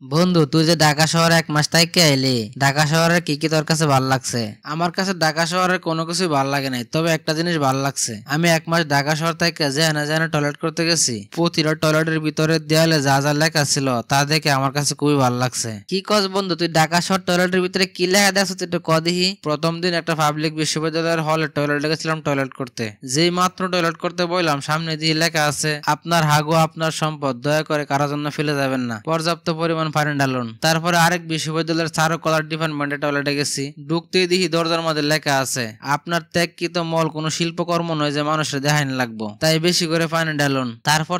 বন্ধু, তুই যে ঢাকা শহরে 1 মাস থাইকা আইলি, ঢাকা শহরের কি কি তোর কাছে ভাল লাগছে? আমার কাছে ঢাকা শহরের কোনো কিছুই ভাল লাগে নাই, তবে একটা জিনিস ভাল লাগছে। আমি 1 মাস ঢাকা শহর থেকে যেখানে টয়লেট করতে গেছি, প্রতিটা টয়লেটের ভিতরে দেয়ালে যা যা লেখা ছিল তা দেখে আমার কাছে খুবই ভাল লাগছে। কি কস বন্ধু, তুই ঢাকা শহর টয়লেটের ভিতরে কি লেখা দেখছ তুই একটু কদিহি। প্রথম দিন একটা পাবলিক বিশ্ববিদ্যালয়ের হলে টয়লেটে গেছিলাম টয়লেট করতে। যেই মাত্র টয়লেট করতে বললাম, সামনে দিয়ে লেখা আছে, আপনার হাগু আপনার সম্পদ, দয়া করে কারোর জন্য ফেলে যাবেন না, পর্যাপ্ত পরিমাণ পানি ঢালুন। তারপরে আরেক বিশ্ববিদ্যালয়ের চারুকলার ডিপার্টমেন্টে টয়লেটে গেছি। ঢুকতেই দেখি দরজার মধ্যে লেখা আছে, আপনার ত্যাগকৃত মল কোনো শিল্পকর্ম নয় যে মানুষের দেখাইন লাগবো, তাই বেশি করে পানি ঢালুন। তারপর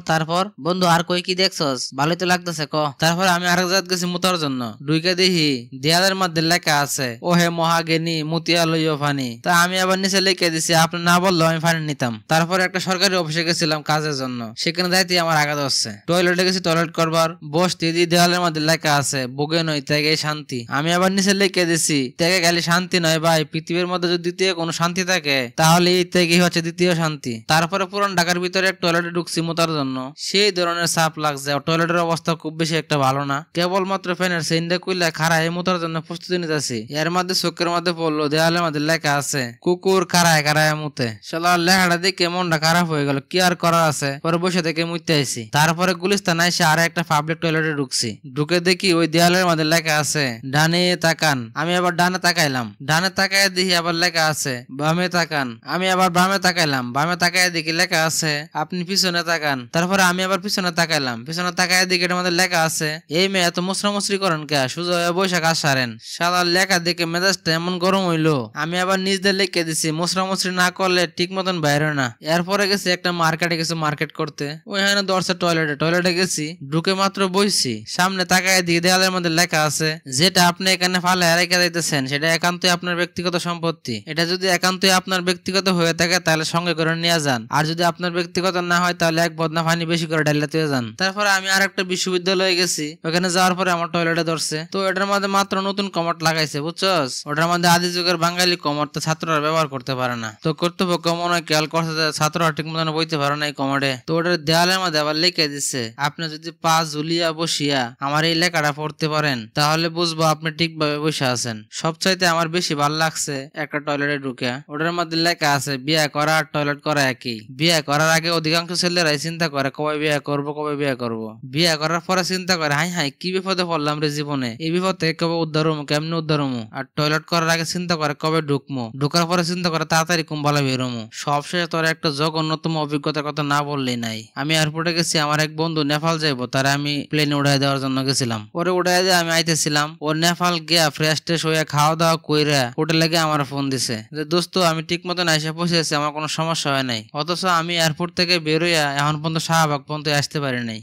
বন্ধু আর কই কি দেখছস? ভালোই তো লাগতেছে ক। তারপর আমি আরেক জায়গা গেছি মুতার জন্য। ঢুকে দেখি দেয়ালের মধ্যে লেখা আছে, ও হে মহাজ্ঞানী মুতিয়া লইও পানি। তা আমি আবার নিচে লিখে দিছি, আপনি না বললেও আমি পানি নিতাম। তারপর একটা সরকারি অফিসে গেছিলাম কাজের জন্য, সেখানে যাইতে আমার আঘাত হচ্ছে। টয়লেটে গেছি টয়লেট করবার, বসতে দিয়ে দেওয়ালের মধ্যে লেখা আছে, ভোগে নয় ত্যাগে শান্তি। আমি আবার নিচে লিখে দিছি, ত্যাগে খালি শান্তি নয় ভাই, পৃথিবীর মধ্যে যদি দ্বিতীয় কোনো শান্তি থাকে তাহলে এই ত্যাগই হচ্ছে দ্বিতীয় শান্তি। তারপরে পুরান ঢাকার ভিতরে এক টয়লেটে ঢুকছি মুতার জন্য। সেই ধরনের চাপ লাগছে, টয়লেটের অবস্থা খুব বেশি একটা ভালো না। কেবলমাত্র ফ্যানের সেন্ডে কইলা খাড়ায় মুতার জন্য প্রস্তুতি নিতেছি। এর মধ্যে চোখের মধ্যে পড়লো দেওয়ালের মধ্যে লেখা আছে, কুকুর খাড়ায় খাড়ায় মুতে। শালার লেখাটা দেখে মনটা খারাপ হয়ে গেল, কি আর করার আছে। পরে বসে থেকে মুইতে আইছি। তারপরে গুলিস্তান এসে আর একটা পাবলিক টয়লেটে ঢুকছি। ঢুকে দেখি ওই দেয়ালের মধ্যে লেখা আছে, ডানে তাকান। আমি আবার ডানে তাকাইলাম, ডানে তাকায় দেখি আবার লেখা আছে, বামে তাকান। আমি আবার বামে তাকাইলাম, বামে তাকায় দেখি লেখা আছে, আপনি পিছনে তাকান। তারপরে আমি আবার পিছনে তাকাইলাম, পিছনে তাকায় দেখি এটার মধ্যে লেখা আছে, এই মেয়ে এত মুসরামুসরি করেন কে, সুজা হয়ে বৈশাখ কাজ সারেন। শালার লেখা দেখে মেজাজটা এমন গরম হইলো, আমি আবার নিজ দিয়ে লিখে দিছি, মুসরামুসরি না করলে ঠিক মতন বাইরে না। এরপরে গেছি একটা মার্কেটে, গেছি মার্কেট করতে। ওইখানে দর্শে টয়লেটে গেছি। ঢুকে মাত্র বইছি, সামনে তাকায় দিয়ে দেয়ালের মধ্যে লেখা আছে, যেটা আপনি এখানে ফালে রেখে দিতেছেন সেটা একান্তই আপনার ব্যক্তিগত সম্পত্তি। এটা যদি একান্তই আপনার ব্যক্তিগত হয়ে থাকে তাহলে সঙ্গে করে নিয়ে যান, আর যদি আপনার ব্যক্তিগত না হয় তাহলে এক বদনা পানি বেশি করে ঢালতে যান। তারপরে আমি আর একটা বিশ্ববিদ্যালয়ে গেছি। ওখানে যাওয়ার পরে আমার টয়লেটে ধরছে। তো এটার মধ্যে মাত্র নতুন কমট লাগাইছে, বুঝছস? ওটার মধ্যে আদি যুগের বাঙালি কমট, তো ছাত্ররা ব্যবহার করতে পারে না। তো কর্তৃপক্ষ মনে হয় খেয়াল করছে যে ছাত্ররা ঠিক মতন বইতে পারে না এই কমটে। তো ওটার দেওয়ালের মধ্যে আবার লিখে দিচ্ছে, আপনি যদি পা ঝুলিয়া বসিয়া আমার এই লেখাটা পড়তে পারেন তাহলে বুঝবো আপনি ঠিকভাবে বসে আছেন। সবচাইতে আমার বেশি ভালো লাগছে একটা টয়লেটে ঢুকে, ওটার মধ্যে লেখা আছে, বিয়ে করা আর টয়লেট করা একই। বিয়ে করার আগে অধিকাংশ ছেলেরাই চিন্তা করে কবে বিয়ে করবো, কবে বিয়ে করবো। বিয়ে করার পরে চিন্তা করে, হাই হাই কি বিপদে পড়লাম রে জীবনে, এই বিপদ থেকে কবে উদ্ধার হমু, কেমনি উদ্ধার হমু। আর টয়লেট করার আগে চিন্তা করে কবে ঢুকমু, ঢুকার পরে চিন্তা করে তাড়াতাড়ি কুম্বালা বেরোমু। সবশেষে তোর একটা জঘন্যতম অভিজ্ঞতার কথা না বললেই নাই। আমি এয়ারপোর্টে গেছি, আমার এক বন্ধু নেপাল যাইবো, তারা আমি প্লেনে উড়াই দেওয়ার জন্য গেছিলাম। পরে উড়াই দিয়ে আমি আইতেছিলাম, ও নেপাল গিয়া ফ্রেশ ট্রেশ হইয়া খাওয়া দাওয়া কইরা হোটেলে গিয়ে আমার ফোন দিছে যে, দোস্ত আমি ঠিক মতন আইসা পৌঁছেছি, আমার কোনো সমস্যা হয় নাই। অথচ আমি এয়ারপোর্ট থেকে বেরোইয়া এখন পর্যন্ত শাহবাগ পর্যন্ত আসতে পারি নাই।